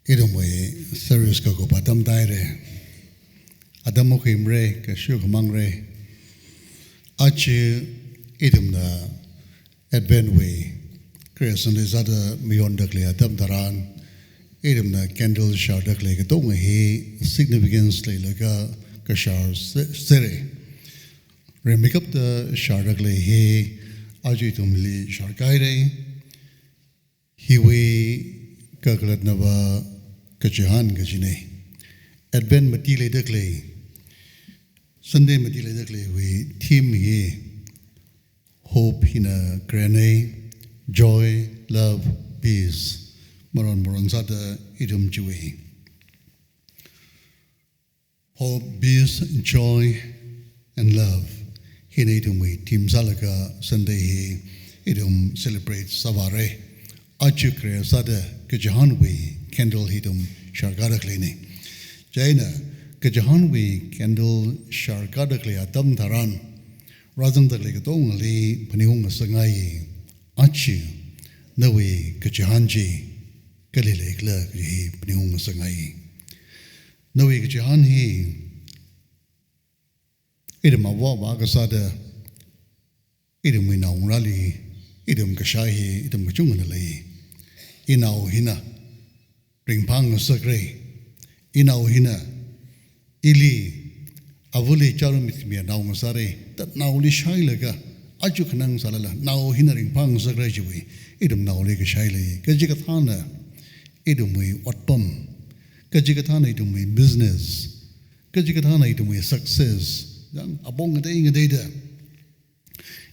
Idomwe serious ko patam daire adam mo kimre ka shu mangre achi idom na advent way creation is other beyond the clear adam daran idom na candle shar the clear ka dong he significance le laga ka shar sere re make up the shar the clear he achi tumli shar gaire he we Kaglat Nava Kajahan Gajine Advent Matile Declay Sunday Matile Declay we team here hope in a grenade joy love peace Moron Moronzada idum Jui hope peace joy and love Hinedum we team Zalaga Sunday he idum celebrate Savare Achukre Sada Kajahanwi candle hitum shargadakli Jaina Kajahanwi candle shargadakli atam taran Razam dakli katongli panihung sangai Achu Nawi Kajahanji Galile Glagi panihung sangai Nawi Kajahanhi Idum Awa Gasada Idum Winau Rally Idum Kashahi Idum Kachunganali Inau hina ringpang sakre inau hina ili avuli charumit mi nau masare tat nau li shailaga aju khanang salala nau hina ringpang sakre jiwi idum nau li ka shaile ka jikathana idum wi watpam ka jikathana idum wi business ka jikathana idum wi success yang abong ngade da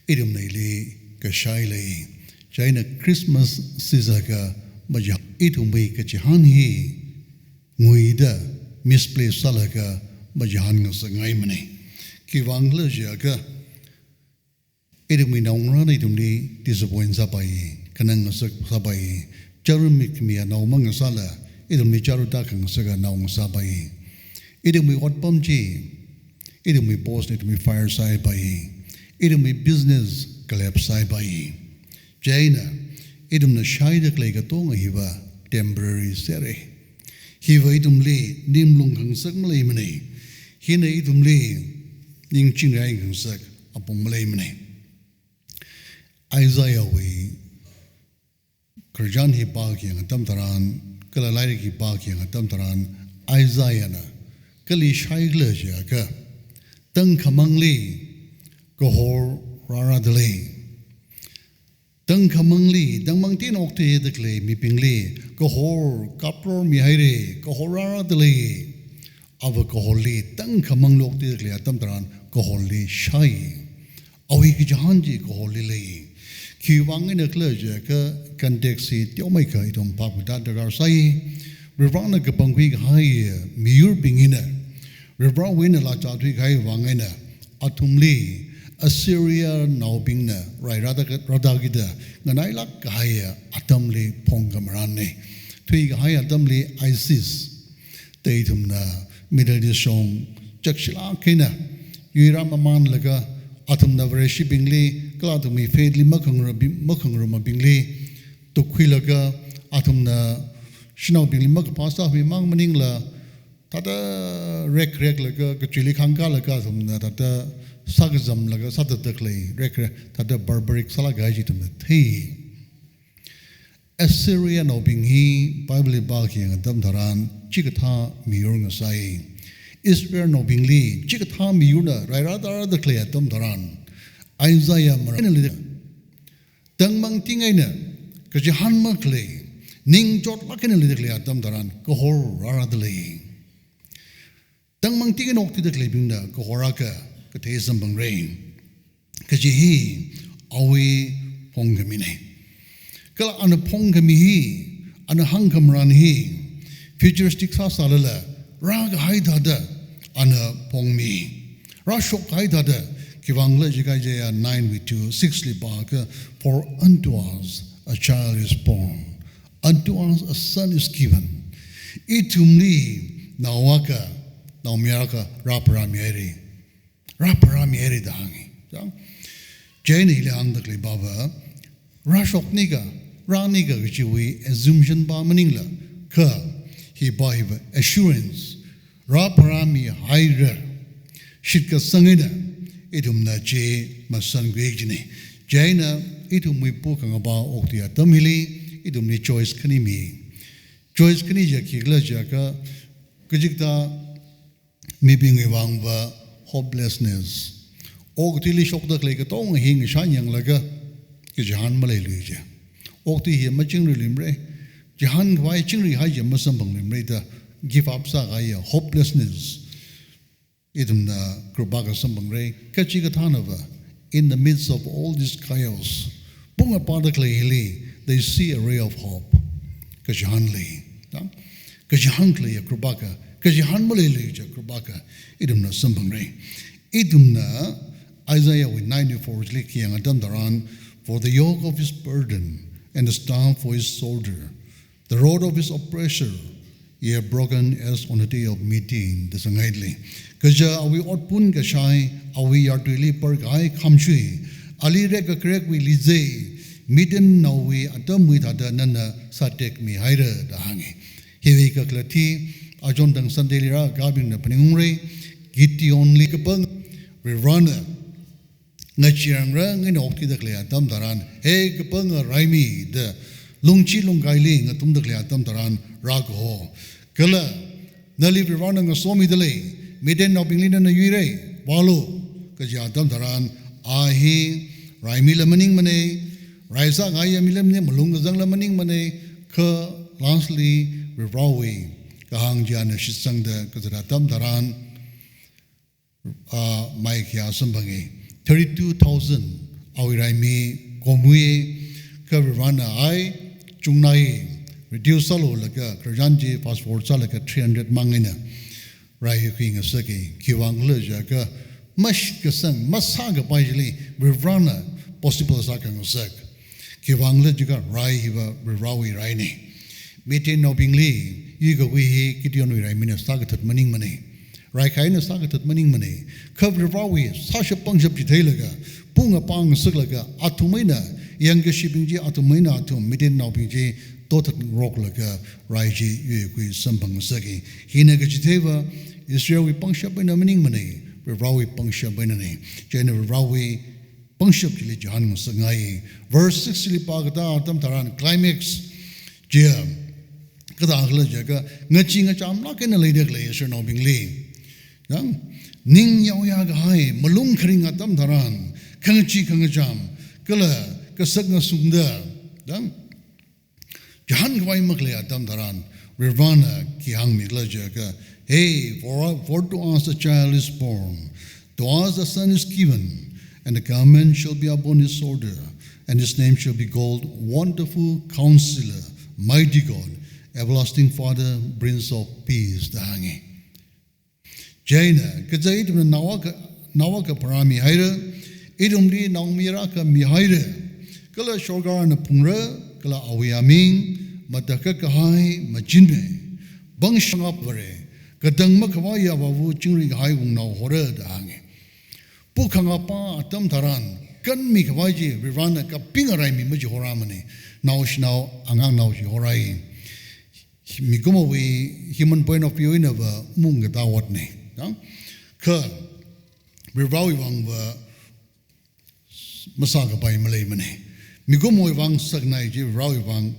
idum nei li ka shaile China Christmas sizaga baja itumbi kachihan hi nguida misplaced salaga bajahan ngasangai mane ki wangla jaga idumi naungrana idumni disappoint sabai kanang ngasak sabai charumik mi naumang sala idumi charuta kang saga naung sabai idumi watpamji idumi boss idumi fire sai bai idumi business collapse sai bai Jaina, idum na shaida klega tonga hiva temporary sere. Hiva idum le nim lung kang sak malay mane. Hina idum le ning chingay kang sak apong malay mane. Isaiah we kerjan hi pagi ang atam taran kalalay ki pagi ang atam taran Isaiah na kali shaigla siya ka tang kamang le kohor rara dele. Tangkhul dang mangtin okte dekle mi pingle kohor kapror mi haire kohorara dele ava koholi tangkhul lokte dekle atam taran koholi shai awi ki jahanji koholi le ki wangin ekle je ka kandeksi tiomai ka idom papuda dagar sai rivana ka pangwi hai miur pingina rivra wina la chatwi khai wangina atumli Assyria now being na right radagida nganailak kahaya atamli pongkamarane tui kahaya atamli ISIS teitum na Middle East song jakshila kina yuram aman laga atum na vreshi bingli kalatumi faidli makangruma bingli tukwilaga atum na shinaw bingli makapasta mi mang maningla tata rek laga kachili khangka laga atum na tata Sagazam laga satatakle rekre tada barbaric salagaji tum the Assyria no bing hi Bible baki ang dam dharan chikatha miur nga sai Israel no bing li chikatha miur na rairada dakle dam dharan Isaiah maran tang mang tingay na kasi hanma kle ning jot lakin li dakle dam dharan kohor raradale tang mang tingay no ti dakle bing na kohoraka Katesam bang rain, kajihi awi pongamine. Kala ana pongamihi, ana hangkamran hi, futuristic sasalala, rag haidada, ana pongmi. Rashok haidada, kivangla jigajaya 9 with 2, 6 baka, for unto us a child is born, unto us a son is given. Itumli nawaka, naumiaka, raparamieri. Raparami eri dahangi. Jane ile angdakli baba rashok niga raniga gichiwi assumption ba maningla ka he by assurance Raparami Hydra Shitka Sangina Idumna J Masan Gwejini Jaina Idum we book about Oktia Tamili Idumni Choice Kanimi Choice Kanija Kigla Jaka Kajikta Mibing Wangva hopelessness Oktili shock the lake at all hing shanyang laga Kijan Malay Luja Okti here matching limbre Jahan Wai Chingri Haja Masambang Limreta give up Sagaya hopelessness Idum the Krubaka Sambang Ray Kachikatanova in the midst of all this chaos Bunga Padakli they see a ray of hope Kajahan Lee Kajahan Klee Krubaka Kajahan Malay Luja Krubaka Idum na Sambang Ray Idum na Isaiah with 94 Liki and Adamdaran for the yoke of his burden and the staff for his soldier, the rod of his oppressor, ye have broken as on the day of meeting, the Sangaidli. Kaja awi otpun kashai, awi yartuili perkai kamshui, ali reka krek we lize, miden nawi adam with adanana satek mi haira the hangi. Hevi kaklati, ajon dang sandelira gabing the peningre, giti only kapang, we run Nachirang rang in Okti the Cleatam Taran, hey kapang raimi, the lungchi lungailing, a tum the Cleatam Taran, rago. Kala, Nali Viranang a somi delay, miden of England and a Yure, Walu, Kajatam Taran, Ahi, Raimi lamaning mane, Raisa Gaya Milam, Malungazang lamaning mane, Ka, Lansli, Virawi, Kahang Jana Shisang the Kazatam Taran, Mike Yasambangi. 32,000 Awiraimi, Komui, Kavirana, I, Jungnai, reduce salo like a Krajanji, passport salaka 300 mangina, Rai King a Saki, Kiwang Lujaka, Mash Kasang, Masaga Bajili, Vivrana, possible Sakang Sak, Kiwang Lujaka, Rai Hiva, Virawi Raini, Meeting no Bingli, Yuga Wihi, Gideon Raimina, Sagatat Maning Money. Raikaina Sagatat Maning Money, Cover Rawi, Sasha Pungship Jitalaga, Punga Pang Suklaga, Atumina, Younger Shipping J Atumina to Midin Nopinji, Totat Roklaga, Raiji, Yui, Sampang Saki, Hinagajiteva, Israel with Pungship in a Maning Money, Rawi Pungship Benani, General Rawi Pungship Jilijan Sangai, verse 60 Pagata, Tamtaran, Climax, Jim. Kadangla Jaga, Natching a jam like in a lady glacier no being lee. Ning Yaoyaga Hai, Malung Kring at Tamtaran, Kangachi Kangajam, Kala, Kasagna Sunda, Jahan Gwai Makle at Tamtaran, Rirvana, Kihang Miklajaga, hey, for to us a child is born, to us a son is given, and the government shall be upon his shoulder, and his name shall be called Wonderful Counselor, Mighty God, Everlasting Father, Prince of Peace, the hangi. Jaina, Kazait Nawaka Parami Haira, Idumdi Naumiraka Mihaira, Kala Shogar and Pungra, Kala Awiaming, Matakakahai, Majinme, Bangshangapare, Kadang Makawaya Babu Chingri Haivung now horror the hangi. Pukangapa, Atam Taran, Kan Mikawaji, Virana Kapingarai Mijihoramani, now she now Angang now she horai. Mikumo we human point of view in a mung at our name. Ka Virawi Wang Masaga by Malamane. Mikumo Wang Sagnai, Virawi Wang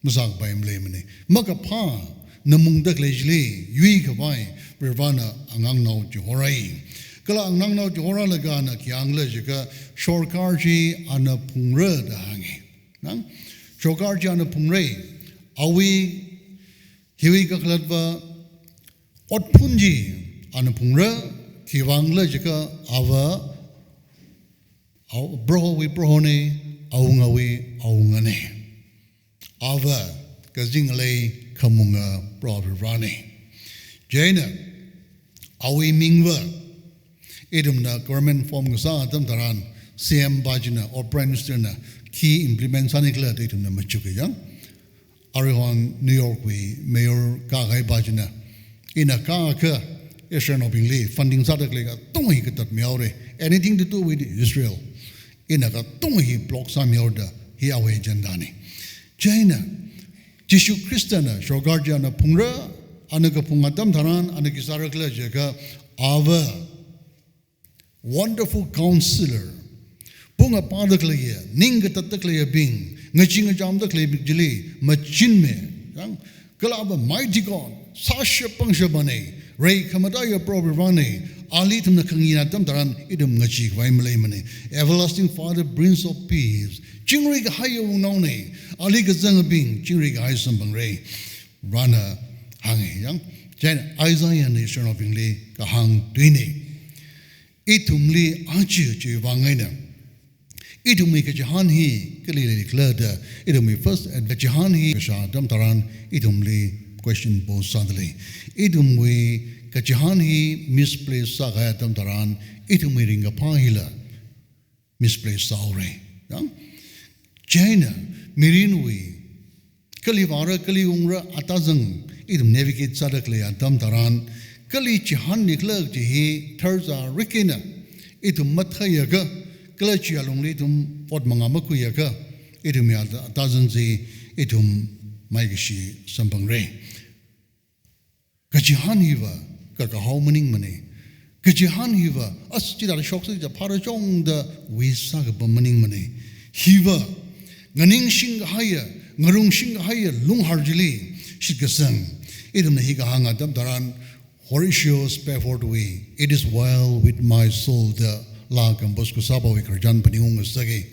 Masaga by Malamane. Makapa, Namung Daklejli, Yui Kawai, Virvana, Angang no Johorai. Kala Angang no Johora Lagana, Kiang Lejika, Shorkarji, and a Pungra the hangi. Shokarji and a Pungre. Are we Hiwi Kakladva Otpunji Anapungra, Kiwangla Jaka, Ava Brohowi Brohone, Aungawi Aungane, Ava Kazingale Kamunga Brohirani, Jaina, Awi Mingva, Idumna government form Gasa Tamtaran, CM Bajina or Prime Minister, key implement Sanikla Datum Machuka. Arihon, New York, we Mayor Kagai Bajina. In a Kaka, Israel of Bingley, funding Sadaklega, don't he get that Miaure, anything to do with Israel. In a don't he block some Yoda, Hiawe Jandani. China, Jishu Christiana, Shogarjana Pungra, anaka pungatam tharan anaki sarakla jaga our wonderful counselor punga padakla ye ninga tatakla ye bing ngachinga jamda kle jili machin me kalaba mighty God sasha pangsha bane ray kamadaya probirane ali tum na kangina tam taran idum ngachi vai malay mane everlasting Father Prince of Peace jingri ga hayo unone ali ga zanga bing jingri ga hayo sambang ray rana hangi yang jan Isaiah nation of English ka hang twini itumli achi chi wangaina idumi ka jahan hi kalili klada idumi first at jahan hi sha dam taran idumli question pose suddenly idumi ka jahan hi misplaced sa ga dam taran idumi ringa pahila misplaced saure yang jaina mirinwi kalivara kaliungra atazang idum navigate sadakle dam taran kali jahan niklak ji tharza rikina idum mathayaga kalachi alongli tum pot mangamakuyaga idum ya atazanzi idum maigishi sampangre kajihan hiwa ka how maning mane kajihan hiwa as chidar shokse ja parajong da wisa ga maning mane hiwa nganing sing haya ngarung sing haya lung harjili shikasang idum na higa hanga dam daran Horatio Spafford way it is well with my soul the la kambos ko sabo we karjan paniung sage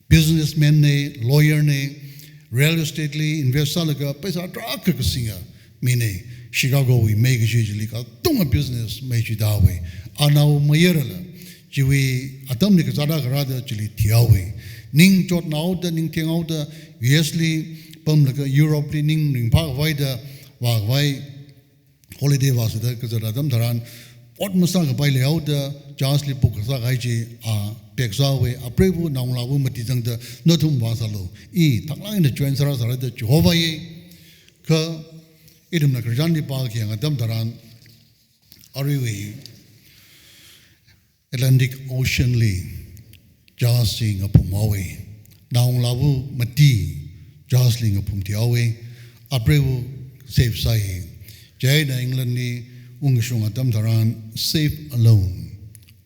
businessman ne lawyer ne real estate li investor ga paisa trak ka singa mine Chicago we make usually ka tung business me chi da we anau mayerala ji we atam ni ka zada ga da chili thiawe ning chot nau da ning theng out da usually pam la Europe li ning pa vai da wa vai holiday was da ka zada dam dharan pot masa ka pai le out da jasli puk sa gai ji a peksa we a prevu naung la bu mati jang da nothum wasalo I thaklang na join sara sara da Jehovah ye ka idum na karjan di pa ki ang dam dharan ariwe Atlantic Ocean li jasli nga pumawe naung la bu mati jasli nga pumtiawe a prevu safe sai jai na England ni ungshung atam dharan safe alone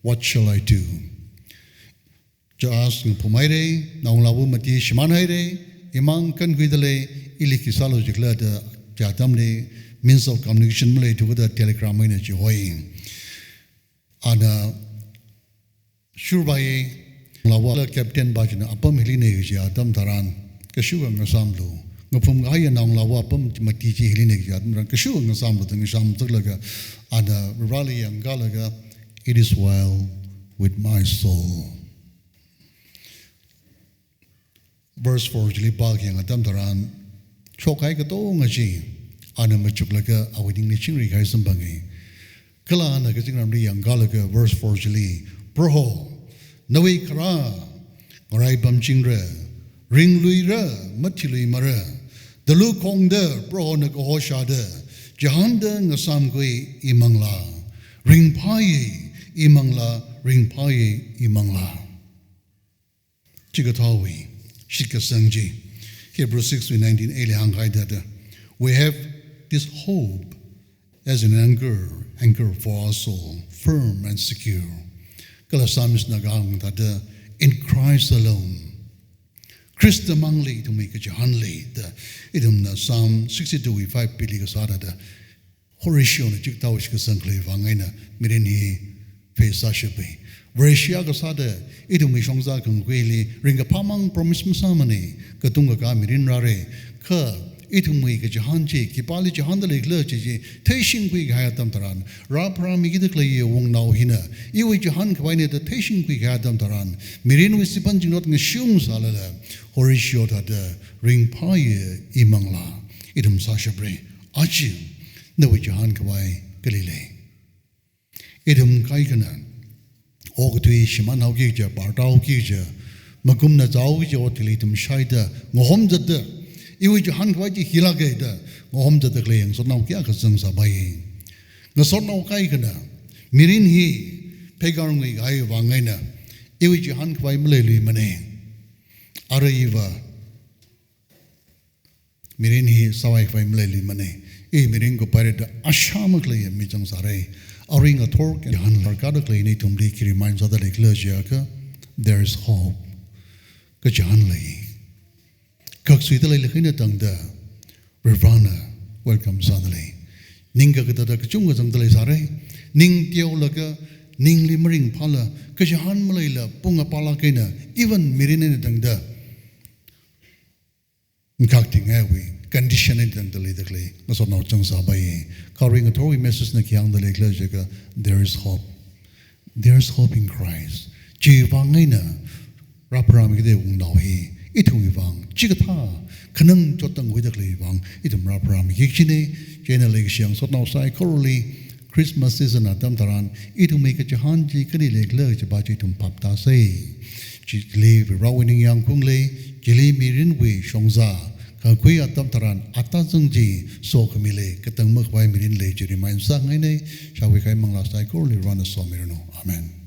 what shall I do jas ng pumaire naung labu mati shimanhaire imang kan guidale iliki salo jikla da jatam le means of communication male to the telegram ina ji hoi ana shurbai lawa captain bajna apam hiline ji atam dharan kashu ang samlo ngapum gaya naung lawa pam mati ji hiline ji atam dharan kashu ang samlo tang sam taglaga ana rally ang galaga it is well with my soul verse 4 jili pa ki ang atam dharan chokai ka to ngaji ana machuklaga awiding ni chingri kai sambangi kala ana ka jingram ri yang galaga verse 4 jili proho nawi kara ngarai bam chingre ring lui ra mathilui mara dalu kong de proho na ko sha de jahanda ngasam koi imangla ring pai imangla ring pai imangla chigatawi shikasangji Hebrews 6:19 eli hangai da we have this hope as an anchor for our soul firm and secure kala samis nagang da in Christ alone Christ amongli to make a jahanli the idum na Psalm 62:5 pili ka sada da Horatio na chiktaw shikasangli wangaina mirin hi fe sashabe Versia ka sada idum mi shongza kang kweli ringa pamang promise masamani katunga ka mirin rare ka idum mi ka jahanji kipali jahandale gla ji taishin kwi ga tam taran ra prami gi dekle ye wong nau hina iwi jahan kwaine da taishin kwi ga tam taran mirin wi sipan jinot ng shung salala Horatio da ring paye imangla idum sashabre achi na wi jahan kwai galile idum kai kana Ogtui shiman haugi ja bartau gi ja magum na zau gi jo tilitum shaida ngohom jada iwi jahan kwai ji hilage da ngohom jada kleng so nau kya ka sang sa bai na so nau kai kana mirin hi pegar ngai gai wangai na iwi jahan kwai mle lui mane araiwa mirin hi sawai fai mleli mane e mirin ko pare da ashama klei mi jang sare aring a thor ke han lar ka da klei nei tumli ki remind sa da le clergy ka there is hope ka jan lei kak sui da le khina tang da Ravana welcome sa da le ninga ka da ka chung ga jang da le sare ning tiao la ka ning li mring phala ka jan mlei la punga pala ke na even mirin ne tang da Ngakting awi condition in the lately. That's what now Chung Sabai. Carrying a Tory message na kiang the lake there is hope. There is hope in Christ. Jivangina Raparam de Wundawi. Ituvang, Chigata, Kanang Jotang with the Clavang, Itum Raparam Yikine, Jana Lake Shiang, so now corally Christmas season at Damtaran, itu make a Jahanji Kani Lake Lurch about Jitum Papta say. Leave Rawining Yang Kungle. Jili mirin we shongza ka kui atam taran atazung ji so kamile katang makwai mirin le jiri main sa ngai nei shawi kai mangla sai ko li rana so mirno amen.